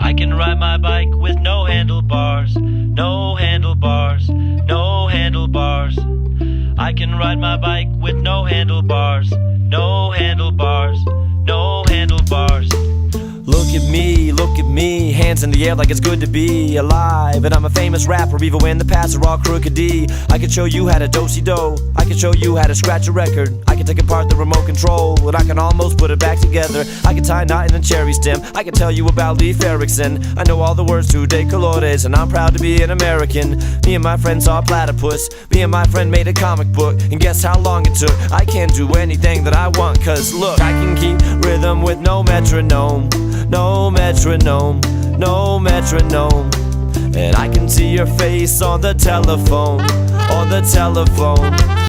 I can ride my bike with no handlebars, no handlebars, no handlebars. I can ride my bike with no handlebars, no handlebars, no handlebars. Look at me, hands in the air like it's good to be alive. And I'm a famous rapper even when the paths are all crooked D. I can show you how to do-si-do, I can show you how to scratch a record. I can take apart the remote control, and I can almost put it back together. I can tie a knot in a cherry stem, I can tell you about Leif Erikson. I know all the words to De Colores, and I'm proud to be an American. Me and my friends saw a platypus, me and my friend made a comic book, and guess how long it took? I can do anything that I want, cause look, I can keep rhythm with no metronome, no metronome, no metronome. And I can see your face on the telephone, on the telephone.